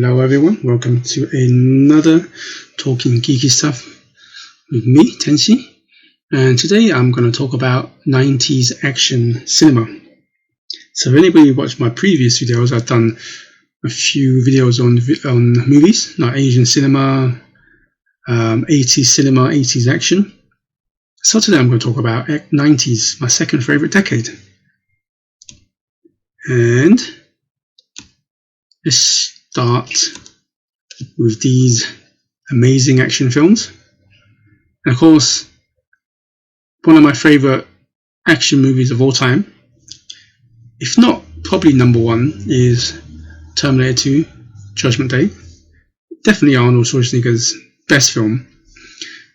Hello everyone, welcome to another Talking Geeky Stuff with me, Tenshi. And today I'm going to talk about 90s action cinema. So if anybody watched my previous videos, I've done a few videos on movies, like Asian cinema, 80s cinema, 80s action. So today I'm going to talk about 90s, my second favourite decade. And let's start with these amazing action films. And of course, one of my favourite action movies of all time, if not probably number one, is Terminator 2, Judgement Day. Definitely Arnold Schwarzenegger's best film.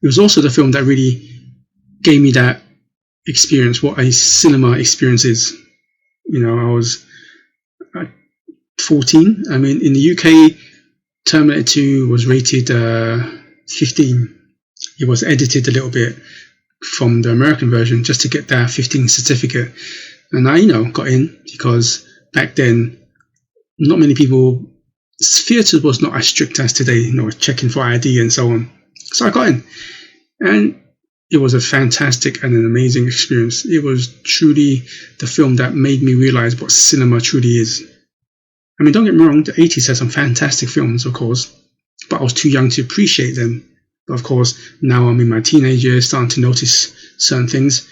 It was also the film that really gave me that experience, what a cinema experience is. You know, I was 14. I mean, in the UK, Terminator 2 was rated 15. It was edited a little bit from the American version just to get that 15 certificate. And I, got in because back then, not many people, theatres was not as strict as today, checking for ID and so on. So I got in. And it was a fantastic and an amazing experience. It was truly the film that made me realize what cinema truly is. I mean, don't get me wrong, the 80s had some fantastic films, of course, but I was too young to appreciate them. But of course, now I'm in my teenage years, starting to notice certain things.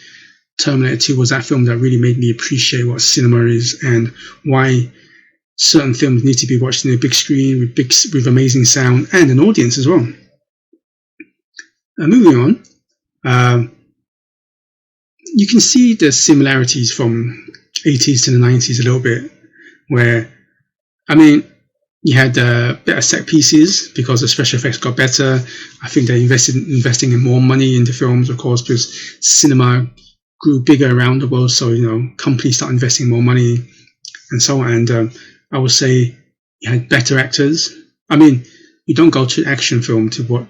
Terminator 2 was that film that really made me appreciate what cinema is and why certain films need to be watched in a big screen with amazing sound and an audience as well. Moving on, you can see the similarities from 80s to the 90s a little bit, where, I mean, you had better set pieces because the special effects got better. I think they investing in more money in the films, of course, because cinema grew bigger around the world. So, companies start investing more money and so on. And I would say you had better actors. I mean, you don't go to an action film to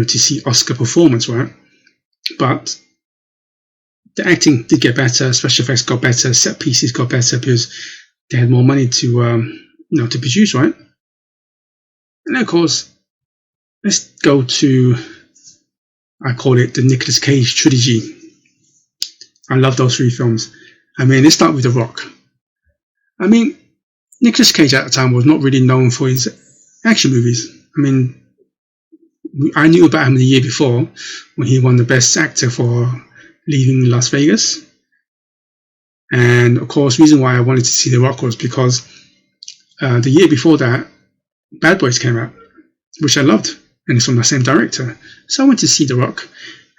see Oscar performance, right? But the acting did get better, special effects got better, set pieces got better because they had more money to produce, right? And of course, let's go to, I call it the Nicolas Cage Trilogy. I love those three films. I mean, let's start with The Rock. I mean, Nicolas Cage at the time was not really known for his action movies. I mean, I knew about him the year before when he won the Best Actor for Leaving Las Vegas. And of course, the reason why I wanted to see The Rock was because the year before that, Bad Boys came out, which I loved, and it's from the same director. So I went to see The Rock,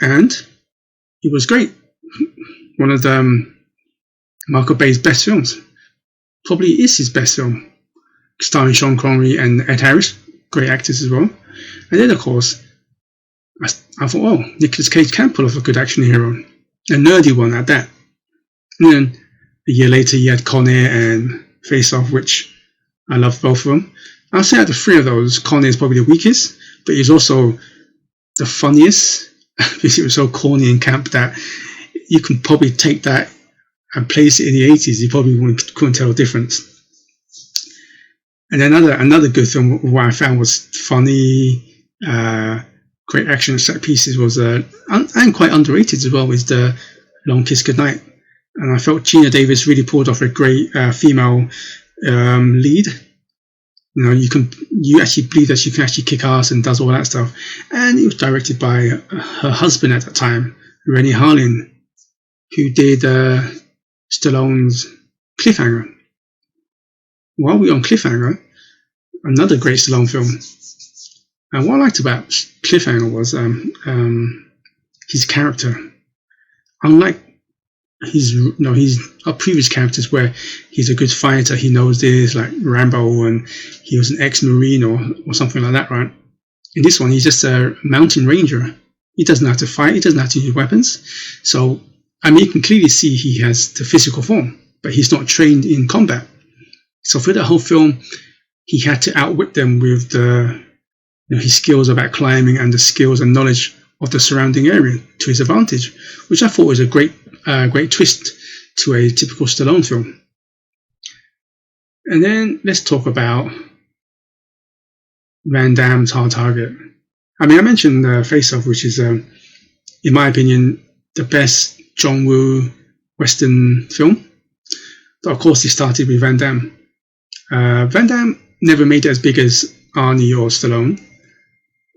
and it was great. One of Michael Bay's best films. Probably is his best film, starring Sean Connery and Ed Harris, great actors as well. And then, of course, I thought, Nicolas Cage can pull off a good action hero, a nerdy one at that. And then a year later, you had Con Air and Face Off, which I loved both of them. I'll say out of the three of those, Con Air is probably the weakest, but he's also the funniest because it was so corny and camp that you can probably take that and place it in the 80s. You probably couldn't tell the difference. And another good film, what I found was funny, great action set pieces was, and quite underrated as well, is the Long Kiss Goodnight. And I felt Gina Davis really pulled off a great female lead. You actually believe that she can actually kick ass and does all that stuff. And it was directed by her husband at that time, Rennie Harlin, who did Stallone's Cliffhanger. While we're on Cliffhanger, another great Stallone film. And what I liked about Cliffhanger was his character. Unlike his previous characters where he's a good fighter, he knows this, like Rambo, and he was an ex-Marine or something like that, right? In this one, he's just a mountain ranger. He doesn't have to fight, he doesn't have to use weapons. So, I mean, you can clearly see he has the physical form, but he's not trained in combat. So for the whole film, he had to outwit them with his skills about climbing and the skills and knowledge of the surrounding area to his advantage, which I thought was a great twist to a typical Stallone film. And then let's talk about Van Damme's Hard Target. I mean, I mentioned Face Off, which is, in my opinion, the best John Woo Western film. But of course, he started with Van Damme. Van Damme never made it as big as Arnie or Stallone.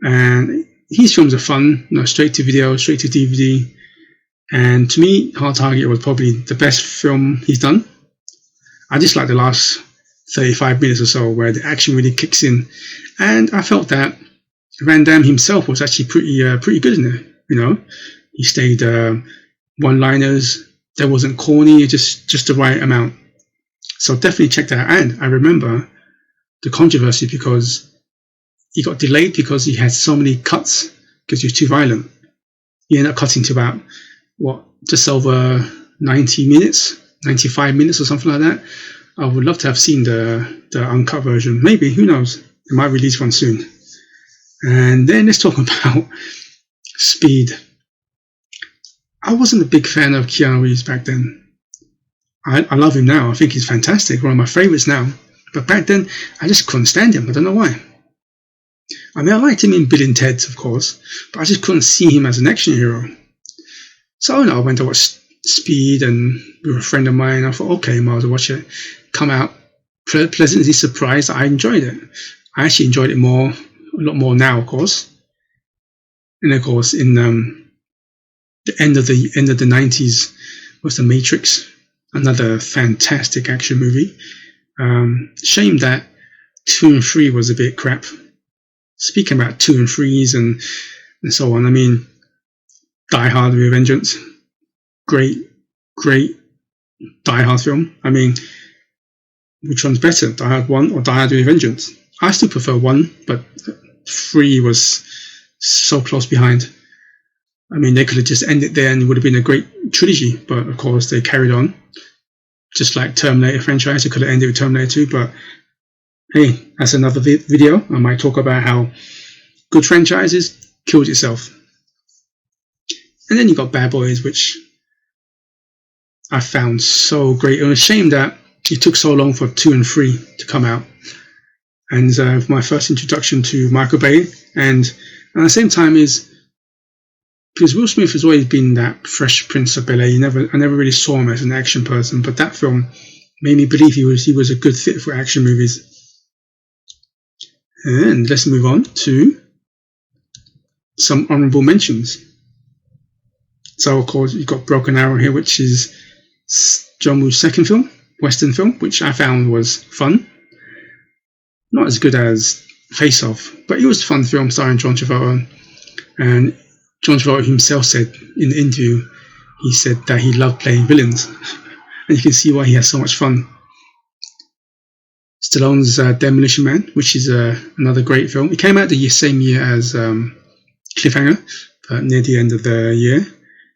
And his films are fun, straight to video, straight to DVD. And to me, Hard Target was probably the best film he's done. I just like the last 35 minutes or so where the action really kicks in. And I felt that Van Damme himself was actually pretty good in it. He stayed one-liners. That wasn't corny, just the right amount. So definitely check that out. And I remember the controversy because he got delayed because he had so many cuts because he was too violent. He ended up cutting to about, just over 90 minutes, 95 minutes or something like that. I would love to have seen the uncut version. Maybe, who knows? They might release one soon. And then let's talk about Speed. I wasn't a big fan of Keanu Reeves back then. I love him now. I think he's fantastic. One of my favorites now. But back then, I just couldn't stand him. I don't know why. I mean, I liked him in Bill and Ted, of course, but I just couldn't see him as an action hero. So I went to watch Speed, and with a friend of mine, I thought, okay, I might as well watch it. Come out pleasantly surprised. I enjoyed it. I actually enjoyed it a lot more now, of course. And of course, in the end of the 90s was The Matrix, another fantastic action movie. Shame that 2 and 3 was a bit crap. Speaking about 2 and 3s and so on, I mean, Die Hard with a Vengeance, great Die Hard film. I mean, which one's better, Die Hard 1 or Die Hard with a Vengeance? I still prefer 1, but 3 was so close behind. I mean, they could have just ended there and it would have been a great trilogy, but of course they carried on. Just like Terminator franchise, it could have ended with Terminator 2, but hey, that's another video. I might talk about how good franchises killed itself. And then you got Bad Boys, which I found so great. It was a shame that it took so long for 2 and 3 to come out. And my first introduction to Michael Bay, and at the same time is because Will Smith has always been that Fresh Prince of Bel-Air. I never really saw him as an action person, but that film made me believe he was a good fit for action movies. And let's move on to some honorable mentions. So, of course, you've got Broken Arrow here, which is John Woo's second film, Western film, which I found was fun. Not as good as Face Off, but it was a fun film starring John Travolta. And John Travolta himself said in the interview, he said that he loved playing villains. And you can see why he has so much fun. Stallone's Demolition Man, which is another great film. It came out the same year as Cliffhanger, but near the end of the year,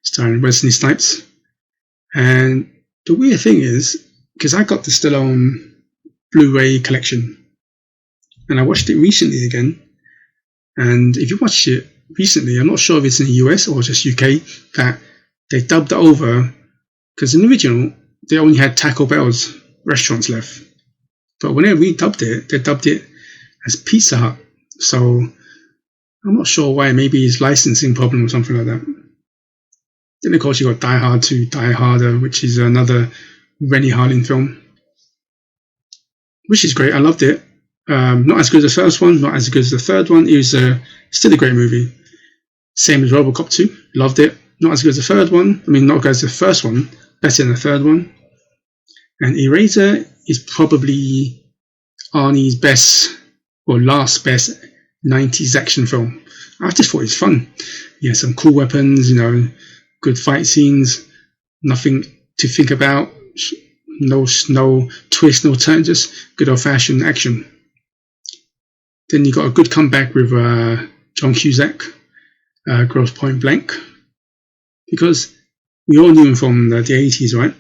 starring Wesley Snipes. And the weird thing is, because I got the Stallone Blu-ray collection, and I watched it recently again. And if you watch it recently, I'm not sure if it's in the US or just UK, that they dubbed it over, because in the original, they only had Taco Bell's restaurants left. But when they redubbed it, they dubbed it as Pizza Hut. So I'm not sure why. Maybe it's licensing problem or something like that. Then, of course, you got Die Hard 2, Die Harder, which is another Rennie Harlin film, which is great. I loved it. Not as good as the first one, not as good as the third one. It was still a great movie. Same as RoboCop 2. Loved it. Not as good as the third one. I mean, not as good as the first one. Better than the third one. And Eraser is probably Arnie's best or last best 90s action film. I just thought it was fun. Yeah, some cool weapons, good fight scenes, nothing to think about, no twist, no turn, just good old-fashioned action. Then you got a good comeback with John Cusack, Grosse Point Blank, because we all knew him from the 80s, right?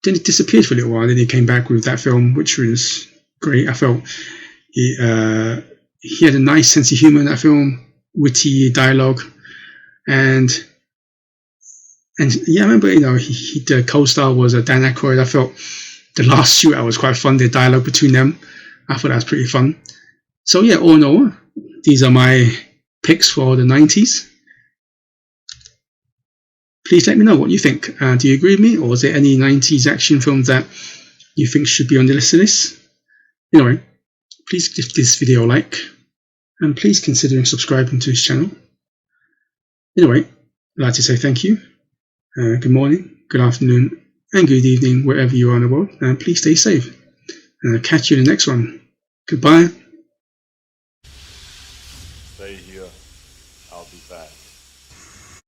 Then he disappeared for a little while. Then he came back with that film, which was great. I felt he had a nice sense of humor in that film, witty dialogue, and yeah, I remember the co-star was Dan Aykroyd. I felt the last shootout was quite fun. The dialogue between them, I thought that was pretty fun. So yeah, all in all, these are my picks for the 90s. Please let me know what you think. Do you agree with me, or is there any 90s action films that you think should be on the list of this? Anyway, please give this video a like, and please consider subscribing to this channel. Anyway, I'd like to say thank you. Good morning, good afternoon, and good evening, wherever you are in the world. And please stay safe. And I'll catch you in the next one. Goodbye.